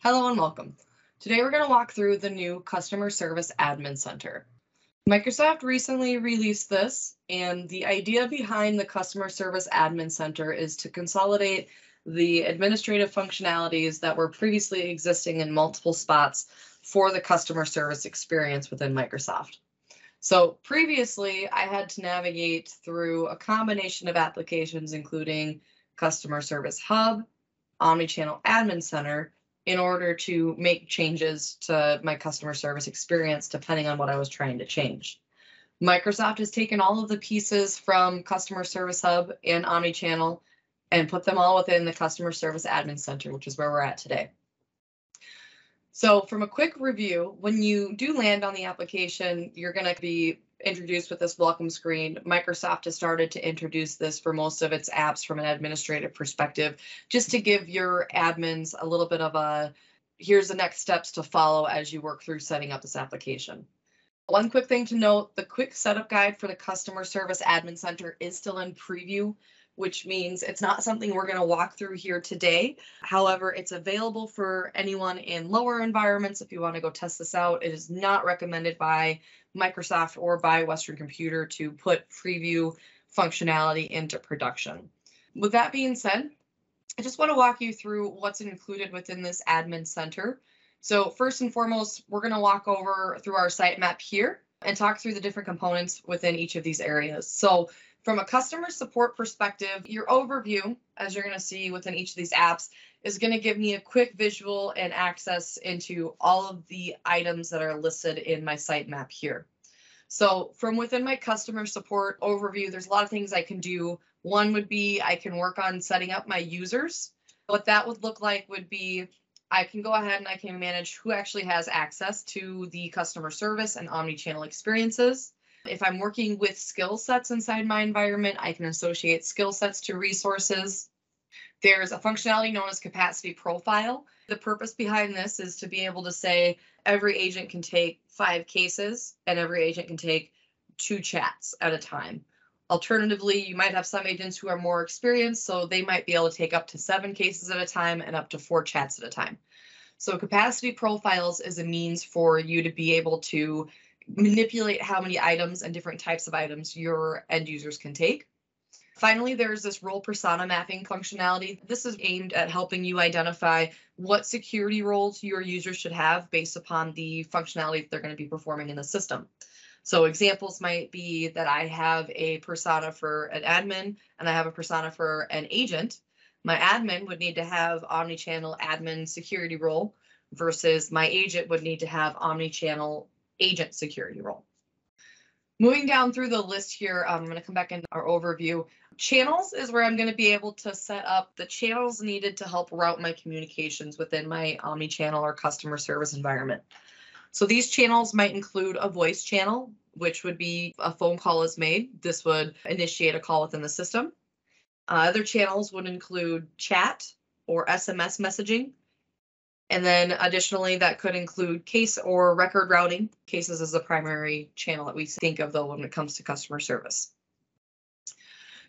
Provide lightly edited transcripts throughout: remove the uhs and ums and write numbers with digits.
Hello and welcome. Today we're going to walk through the new Customer Service Admin Center. Microsoft recently released this, and the idea behind the Customer Service Admin Center is to consolidate the administrative functionalities that were previously existing in multiple spots for the customer service experience within Microsoft. So previously, I had to navigate through a combination of applications, including Customer Service Hub, Omnichannel Admin Center, in order to make changes to my customer service experience, depending on what I was trying to change. Microsoft has taken all of the pieces from Customer Service Hub and Omnichannel and put them all within the Customer Service Admin Center, which is where we're at today. So from a quick review, when you do land on the application, you're going to be introduced with this welcome screen. Microsoft has started to introduce this for most of its apps from an administrative perspective, just to give your admins a little bit of a, here's the next steps to follow as you work through setting up this application. One quick thing to note, the quick setup guide for the Customer Service Admin Center is still in preview, which means it's not something we're going to walk through here today. However, it's available for anyone in lower environments if you want to go test this out. It is not recommended by Microsoft or by Western Computer to put preview functionality into production. With that being said, I just want to walk you through what's included within this admin center. So first and foremost, we're going to walk over through our sitemap here and talk through the different components within each of these areas. So from a customer support perspective, your overview, as you're going to see within each of these apps, is going to give me a quick visual and access into all of the items that are listed in my sitemap here. So from within my customer support overview, there's a lot of things I can do. One would be I can work on setting up my users. What that would look like would be I can go ahead and I can manage who actually has access to the customer service and omnichannel experiences. If I'm working with skill sets inside my environment, I can associate skill sets to resources. There's a functionality known as capacity profile. The purpose behind this is to be able to say every agent can take 5 cases and every agent can take 2 chats at a time. Alternatively, you might have some agents who are more experienced, so they might be able to take up to 7 cases at a time and up to 4 chats at a time. So capacity profiles is a means for you to be able to manipulate how many items and different types of items your end users can take. Finally, there's this role persona mapping functionality. This is aimed at helping you identify what security roles your users should have based upon the functionality that they're going to be performing in the system. So examples might be that I have a persona for an admin and I have a persona for an agent. My admin would need to have omnichannel admin security role versus my agent would need to have omnichannel agent security role. Moving down through the list here, I'm going to come back into our overview. Channels is where I'm going to be able to set up the channels needed to help route my communications within my omnichannel or customer service environment. So these channels might include a voice channel, which would be a phone call is made. This would initiate a call within the system. Other channels would include chat or SMS messaging. And then additionally, that could include case or record routing. Cases is the primary channel that we think of, though, when it comes to customer service.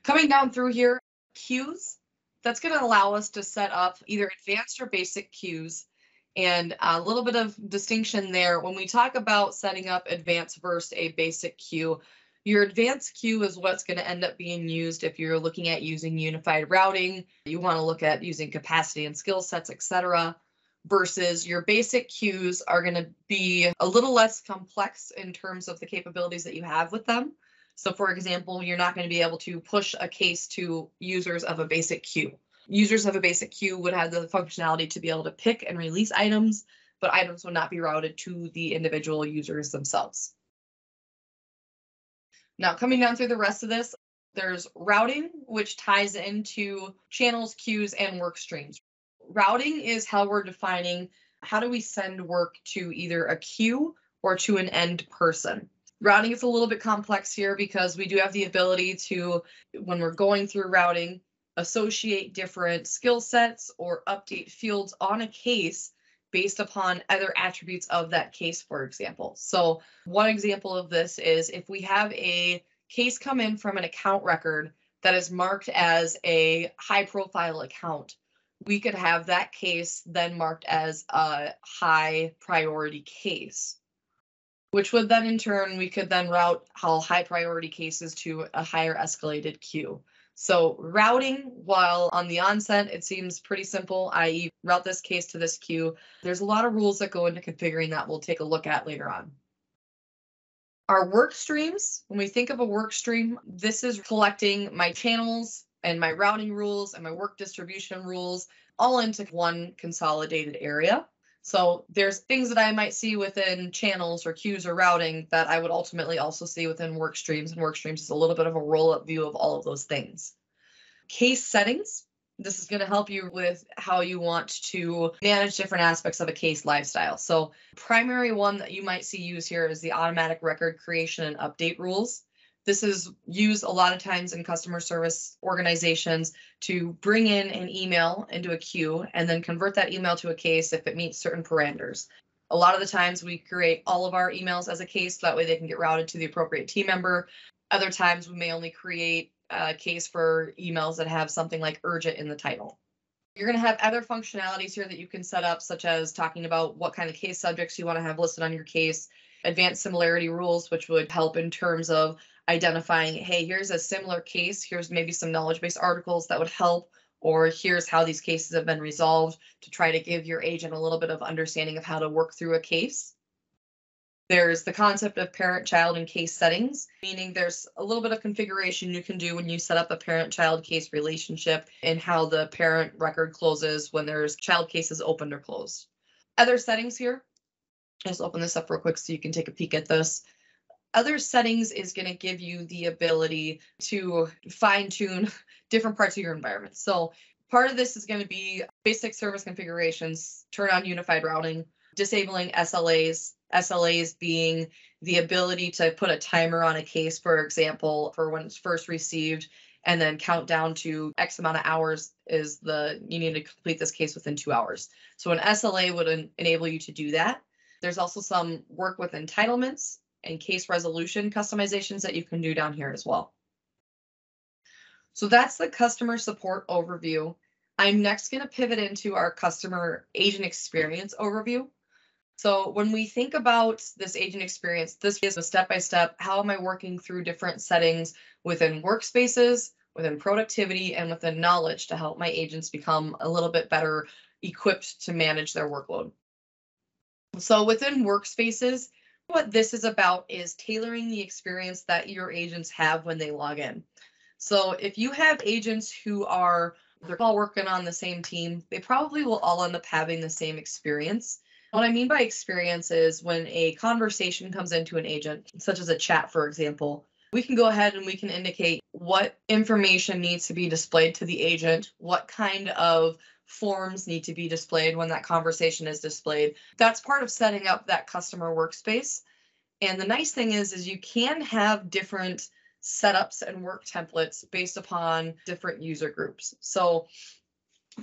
Coming down through here, queues. That's going to allow us to set up either advanced or basic queues. And a little bit of distinction there. When we talk about setting up advanced versus a basic queue, your advanced queue is what's going to end up being used if you're looking at using unified routing. You want to look at using capacity and skill sets, etc. Versus your basic queues are going to be a little less complex in terms of the capabilities that you have with them. So for example, you're not going to be able to push a case to users of a basic queue. Users of a basic queue would have the functionality to be able to pick and release items, but items would not be routed to the individual users themselves. Now, coming down through the rest of this, there's routing, which ties into channels, queues, and work streams. Routing is how we're defining how do we send work to either a queue or to an end person. Routing is a little bit complex here because we do have the ability to, when we're going through routing, associate different skill sets or update fields on a case based upon other attributes of that case, for example. So one example of this is if we have a case come in from an account record that is marked as a high profile account, we could have that case then marked as a high priority case, which would then in turn, we could then route all high priority cases to a higher escalated queue. So routing, while on the onset, it seems pretty simple, i.e. route this case to this queue. There's a lot of rules that go into configuring that we'll take a look at later on. Our work streams, when we think of a work stream, this is collecting my channels and my routing rules and my work distribution rules all into one consolidated area. So there's things that I might see within channels or queues or routing that I would ultimately also see within work streams, and work streams is a little bit of a roll-up view of all of those things. Case settings. This is going to help you with how you want to manage different aspects of a case lifestyle. So primary one that you might see used here is the automatic record creation and update rules. This is used a lot of times in customer service organizations to bring in an email into a queue and then convert that email to a case if it meets certain parameters. A lot of the times we create all of our emails as a case, so that way they can get routed to the appropriate team member. Other times we may only create a case for emails that have something like urgent in the title. You're going to have other functionalities here that you can set up, such as talking about what kind of case subjects you want to have listed on your case, advanced similarity rules, which would help in terms of identifying, hey, here's a similar case, here's maybe some knowledge-based articles that would help, or here's how these cases have been resolved, to try to give your agent a little bit of understanding of how to work through a case. There's the concept of parent-child and case settings, meaning there's a little bit of configuration you can do when you set up a parent-child case relationship and how the parent record closes when there's child cases opened or closed. Other settings here, just open this up real quick so you can take a peek at this. Other settings is going to give you the ability to fine-tune different parts of your environment. So part of this is going to be basic service configurations, turn on unified routing, disabling SLAs, SLAs being the ability to put a timer on a case, for example, for when it's first received, and then count down to X amount of hours is you need to complete this case within 2 hours. So an SLA would enable you to do that. There's also some work with entitlements and case resolution customizations that you can do down here as well. So that's the customer support overview. I'm next going to pivot into our customer agent experience overview. So when we think about this agent experience, this is a step-by-step, how am I working through different settings within Workspaces, within productivity, and within knowledge to help my agents become a little bit better equipped to manage their workload. So within Workspaces, what this is about is tailoring the experience that your agents have when they log in. So if you have agents who they're all working on the same team, they probably will all end up having the same experience. What I mean by experience is when a conversation comes into an agent, such as a chat, for example, we can go ahead and we can indicate what information needs to be displayed to the agent, what kind of forms need to be displayed when that conversation is displayed. That's part of setting up that customer workspace. And the nice thing is you can have different setups and work templates based upon different user groups. So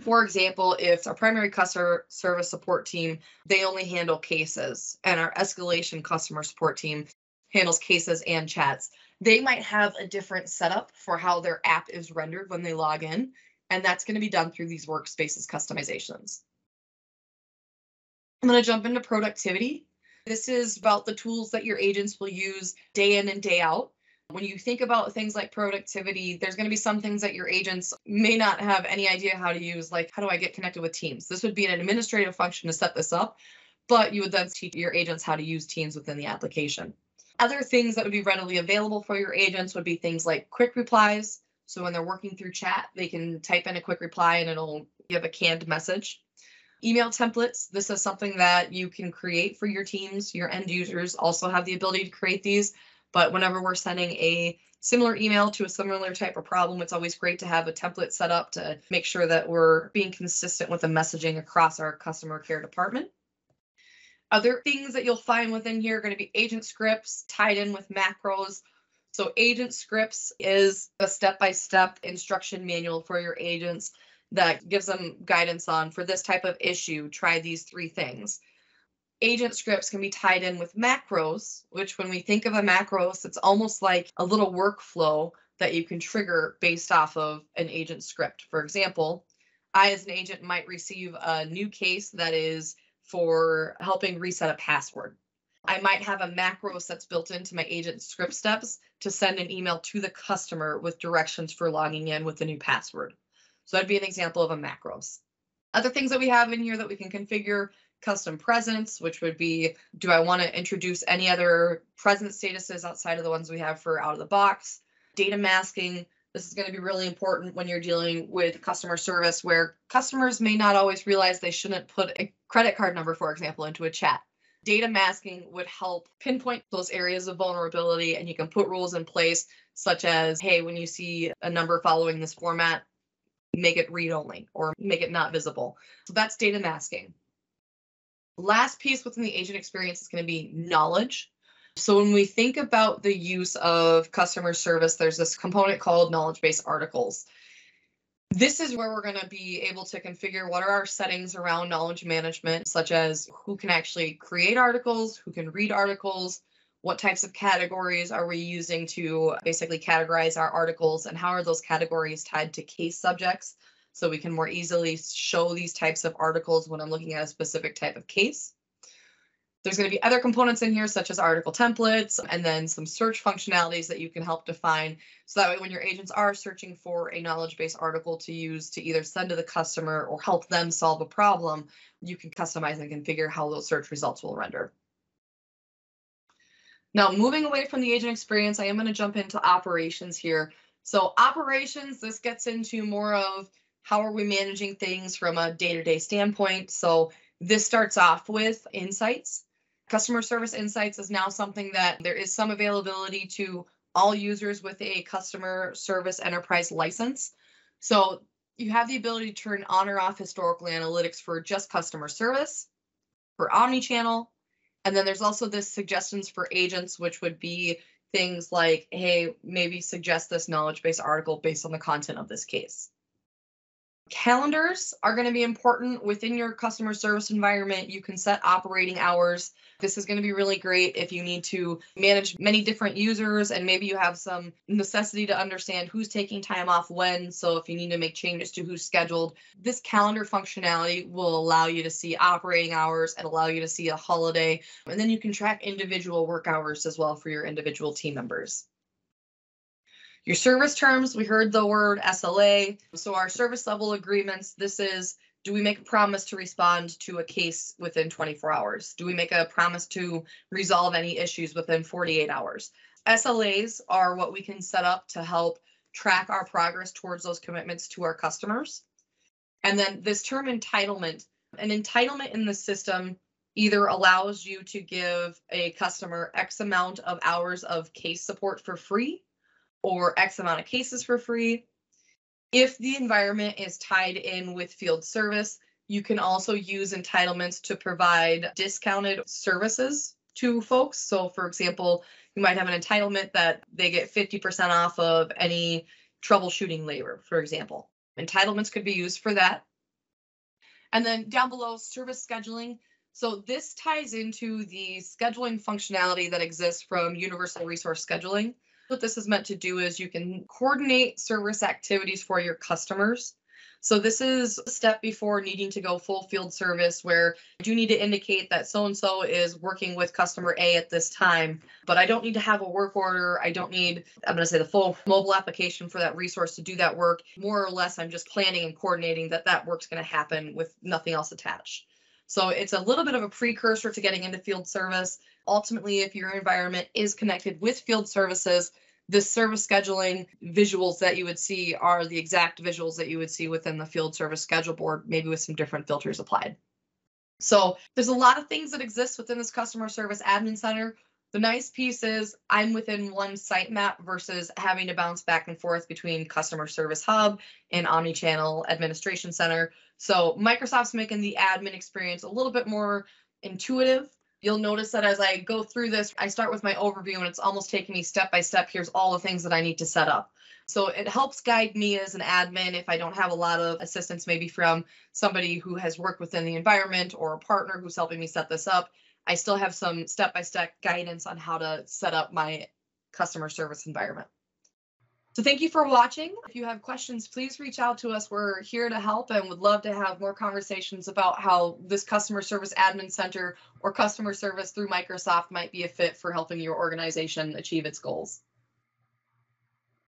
for example, if our primary customer service support team, they only handle cases, and our escalation customer support team handles cases and chats, they might have a different setup for how their app is rendered when they log in. And that's going to be done through these Workspaces customizations. I'm going to jump into productivity. This is about the tools that your agents will use day in and day out. When you think about things like productivity, there's going to be some things that your agents may not have any idea how to use, like how do I get connected with Teams? This would be an administrative function to set this up, but you would then teach your agents how to use Teams within the application. Other things that would be readily available for your agents would be things like quick replies. So when they're working through chat, they can type in a quick reply and it'll give a canned message. Email templates. This is something that you can create for your teams. Your end users also have the ability to create these. But whenever we're sending a similar email to a similar type of problem, it's always great to have a template set up to make sure that we're being consistent with the messaging across our customer care department. Other things that you'll find within here are going to be agent scripts tied in with macros. So agent scripts is a step-by-step instruction manual for your agents that gives them guidance on, for this type of issue, try these 3 things. Agent scripts can be tied in with macros, which when we think of a macros, it's almost like a little workflow that you can trigger based off of an agent script. For example, I, as an agent, might receive a new case that is for helping reset a password. I might have a macros that's built into my agent script steps to send an email to the customer with directions for logging in with the new password. So that'd be an example of a macros. Other things that we have in here that we can configure: custom presence, which would be, do I want to introduce any other presence statuses outside of the ones we have for out of the box? Data masking. This is going to be really important when you're dealing with customer service, where customers may not always realize they shouldn't put a credit card number, for example, into a chat. Data masking would help pinpoint those areas of vulnerability, and you can put rules in place such as, hey, when you see a number following this format, make it read only or make it not visible. So that's data masking. Last piece within the agent experience is going to be knowledge. So when we think about the use of customer service, there's this component called knowledge-based articles. This is where we're going to be able to configure what are our settings around knowledge management, such as who can actually create articles, who can read articles, what types of categories are we using to basically categorize our articles, and how are those categories tied to case subjects, so we can more easily show these types of articles when I'm looking at a specific type of case. There's going to be other components in here, such as article templates, and then some search functionalities that you can help define. So that way, when your agents are searching for a knowledge-based article to use to either send to the customer or help them solve a problem, you can customize and configure how those search results will render. Now, moving away from the agent experience, I am going to jump into operations here. So operations, this gets into more of how are we managing things from a day-to-day standpoint. So this starts off with insights. Customer service insights is now something that there is some availability to all users with a customer service enterprise license. So you have the ability to turn on or off historical analytics for just customer service, for omnichannel. And then there's also this suggestions for agents, which would be things like, hey, maybe suggest this knowledge-based article based on the content of this case. Calendars are going to be important within your customer service environment. You can set operating hours. This is going to be really great if you need to manage many different users and maybe you have some necessity to understand who's taking time off when. So if you need to make changes to who's scheduled, this calendar functionality will allow you to see operating hours and allow you to see a holiday. And then you can track individual work hours as well for your individual team members. Your service terms, we heard the word SLA. So our service level agreements, this is, do we make a promise to respond to a case within 24 hours? Do we make a promise to resolve any issues within 48 hours? SLAs are what we can set up to help track our progress towards those commitments to our customers. And then this term entitlement, an entitlement in the system either allows you to give a customer X amount of hours of case support for free, or X amount of cases for free. If the environment is tied in with field service, you can also use entitlements to provide discounted services to folks. So for example, you might have an entitlement that they get 50% off of any troubleshooting labor, for example. Entitlements could be used for that. And then down below, service scheduling. So this ties into the scheduling functionality that exists from Universal Resource Scheduling. What this is meant to do is you can coordinate service activities for your customers. So this is a step before needing to go full field service, where I do need to indicate that so-and-so is working with customer A at this time, but I don't need to have a work order. I don't need, I'm going to say, the full mobile application for that resource to do that work. More or less, I'm just planning and coordinating that that work's going to happen with nothing else attached. So it's a little bit of a precursor to getting into field service. Ultimately, if your environment is connected with field services, the service scheduling visuals that you would see are the exact visuals that you would see within the field service schedule board, maybe with some different filters applied. So there's a lot of things that exist within this customer service admin center. The nice piece is I'm within one sitemap versus having to bounce back and forth between customer service hub and omnichannel administration center. So Microsoft's making the admin experience a little bit more intuitive. You'll notice that as I go through this, I start with my overview and it's almost taking me step by step. Here's all the things that I need to set up. So it helps guide me as an admin if I don't have a lot of assistance, maybe from somebody who has worked within the environment or a partner who's helping me set this up. I still have some step-by-step guidance on how to set up my customer service environment. So thank you for watching. If you have questions, please reach out to us. We're here to help and would love to have more conversations about how this customer service admin center or customer service through Microsoft might be a fit for helping your organization achieve its goals.